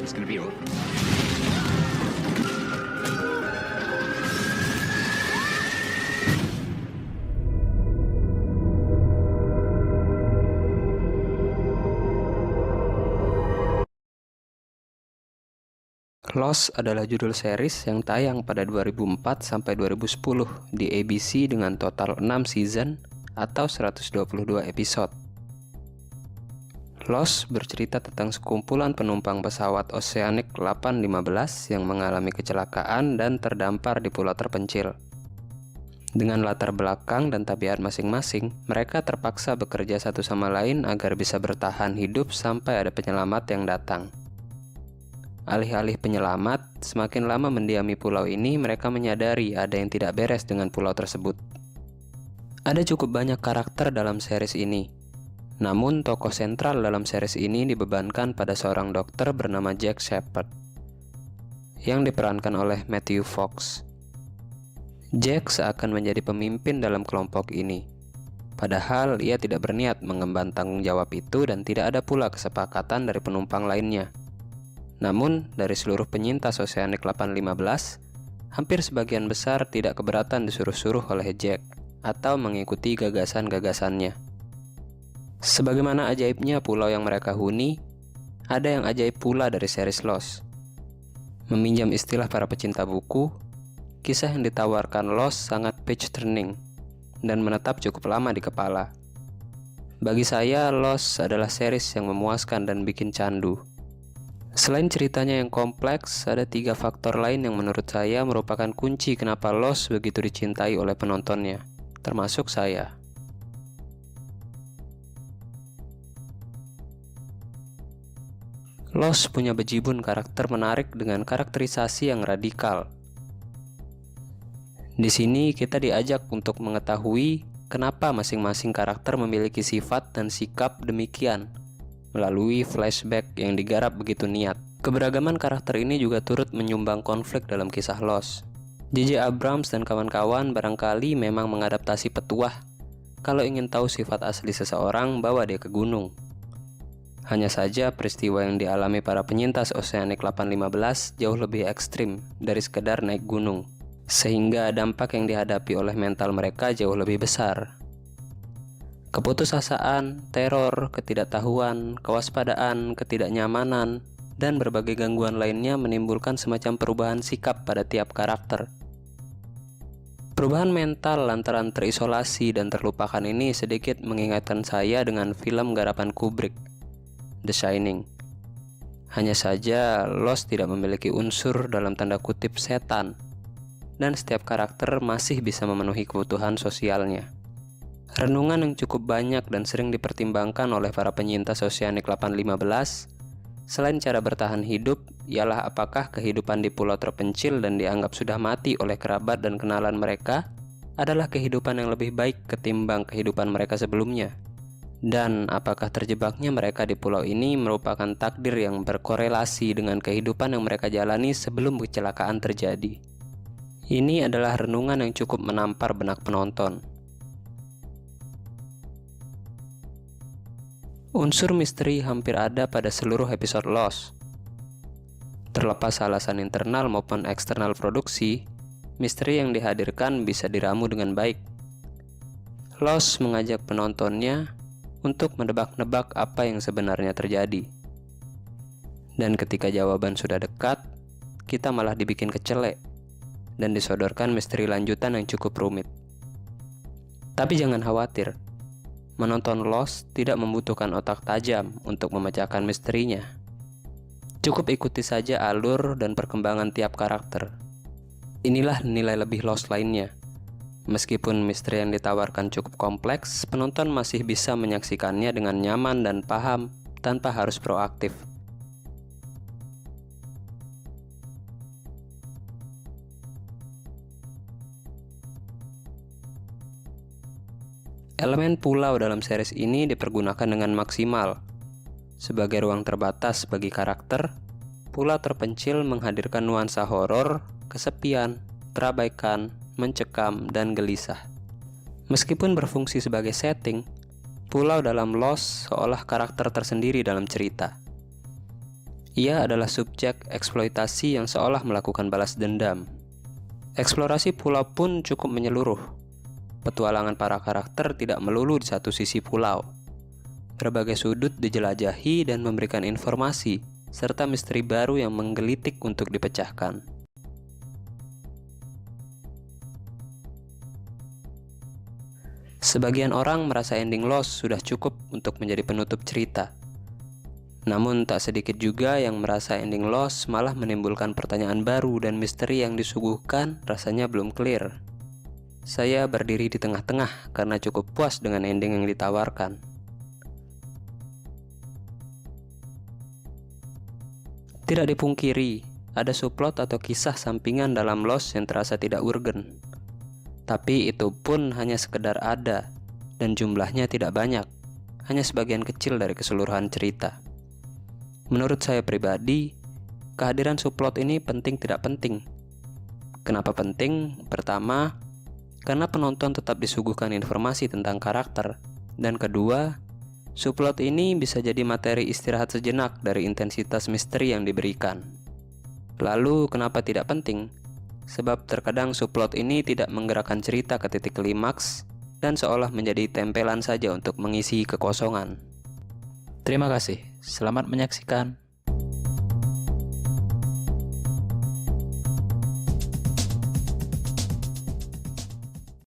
It's gonna be over. Lost adalah judul series yang tayang pada 2004 sampai 2010 di ABC dengan total 6 season atau 122 episode. Lost bercerita tentang sekumpulan penumpang pesawat Oceanic 815 yang mengalami kecelakaan dan terdampar di pulau terpencil. Dengan latar belakang dan tabiat masing-masing, mereka terpaksa bekerja satu sama lain agar bisa bertahan hidup sampai ada penyelamat yang datang. Alih-alih penyelamat, semakin lama mendiami pulau ini, mereka menyadari ada yang tidak beres dengan pulau tersebut. Ada cukup banyak karakter dalam series ini. Namun, tokoh sentral dalam series ini dibebankan pada seorang dokter bernama Jack Shepherd, yang diperankan oleh Matthew Fox. Jack seakan menjadi pemimpin dalam kelompok ini. Padahal, ia tidak berniat mengemban tanggung jawab itu dan tidak ada pula kesepakatan dari penumpang lainnya. Namun, dari seluruh penyintas Oceanic 815, hampir sebagian besar tidak keberatan disuruh-suruh oleh Jack atau mengikuti gagasan-gagasannya. Sebagaimana ajaibnya pulau yang mereka huni, ada yang ajaib pula dari series Lost. Meminjam istilah para pecinta buku, kisah yang ditawarkan Lost sangat page-turning dan menetap cukup lama di kepala. Bagi saya, Lost adalah series yang memuaskan dan bikin candu. Selain ceritanya yang kompleks, ada 3 faktor lain yang menurut saya merupakan kunci kenapa Lost begitu dicintai oleh penontonnya, termasuk saya. Lost punya bejibun karakter menarik dengan karakterisasi yang radikal. Di sini kita diajak untuk mengetahui kenapa masing-masing karakter memiliki sifat dan sikap demikian, melalui flashback yang digarap begitu niat. Keberagaman karakter ini juga turut menyumbang konflik dalam kisah Lost. J.J. Abrams dan kawan-kawan barangkali memang mengadaptasi petuah. Kalau ingin tahu sifat asli seseorang, bawa dia ke gunung. Hanya saja peristiwa yang dialami para penyintas Oceanic 815 jauh lebih ekstrim dari sekedar naik gunung, sehingga dampak yang dihadapi oleh mental mereka jauh lebih besar. Keputusasaan, teror, ketidaktahuan, kewaspadaan, ketidaknyamanan, dan berbagai gangguan lainnya menimbulkan semacam perubahan sikap pada tiap karakter. Perubahan mental lantaran terisolasi dan terlupakan ini sedikit mengingatkan saya dengan film garapan Kubrick, The Shining. Hanya saja, Lost tidak memiliki unsur dalam tanda kutip setan, dan setiap karakter masih bisa memenuhi kebutuhan sosialnya. Renungan yang cukup banyak dan sering dipertimbangkan oleh para penyintas Oceanic 815, selain cara bertahan hidup, ialah apakah kehidupan di pulau terpencil dan dianggap sudah mati oleh kerabat dan kenalan mereka adalah kehidupan yang lebih baik ketimbang kehidupan mereka sebelumnya. Dan apakah terjebaknya mereka di pulau ini merupakan takdir yang berkorelasi dengan kehidupan yang mereka jalani sebelum kecelakaan terjadi. Ini adalah renungan yang cukup menampar benak penonton. Unsur misteri hampir ada pada seluruh episode Lost. Terlepas alasan internal maupun eksternal produksi, misteri yang dihadirkan bisa diramu dengan baik. Lost mengajak penontonnya untuk menebak-nebak apa yang sebenarnya terjadi. Dan ketika jawaban sudah dekat, kita malah dibikin kecelek dan disodorkan misteri lanjutan yang cukup rumit. Tapi jangan khawatir, menonton Lost tidak membutuhkan otak tajam untuk memecahkan misterinya. Cukup ikuti saja alur dan perkembangan tiap karakter. Inilah nilai lebih Lost lainnya. Meskipun misteri yang ditawarkan cukup kompleks, penonton masih bisa menyaksikannya dengan nyaman dan paham tanpa harus proaktif. Elemen pulau dalam series ini dipergunakan dengan maksimal. Sebagai ruang terbatas bagi karakter, pulau terpencil menghadirkan nuansa horor, kesepian, terabaikan, mencekam, dan gelisah. Meskipun berfungsi sebagai setting, pulau dalam Lost seolah karakter tersendiri dalam cerita. Ia adalah subjek eksploitasi yang seolah melakukan balas dendam. Eksplorasi pulau pun cukup menyeluruh. Petualangan para karakter tidak melulu di satu sisi pulau. Berbagai sudut dijelajahi dan memberikan informasi, serta misteri baru yang menggelitik untuk dipecahkan. Sebagian orang merasa ending Lost sudah cukup untuk menjadi penutup cerita. Namun tak sedikit juga yang merasa ending Lost malah menimbulkan pertanyaan baru dan misteri yang disuguhkan rasanya belum clear. Saya berdiri di tengah-tengah karena cukup puas dengan ending yang ditawarkan. Tidak dipungkiri, ada subplot atau kisah sampingan dalam Lost yang terasa tidak urgen. Tapi itu pun hanya sekedar ada, dan jumlahnya tidak banyak, hanya sebagian kecil dari keseluruhan cerita. Menurut saya pribadi, kehadiran subplot ini penting tidak penting. Kenapa penting? Pertama, karena penonton tetap disuguhkan informasi tentang karakter. Dan kedua, subplot ini bisa jadi materi istirahat sejenak dari intensitas misteri yang diberikan. Lalu, kenapa tidak penting? Sebab terkadang subplot ini tidak menggerakkan cerita ke titik klimaks dan seolah menjadi tempelan saja untuk mengisi kekosongan. Terima kasih, selamat menyaksikan.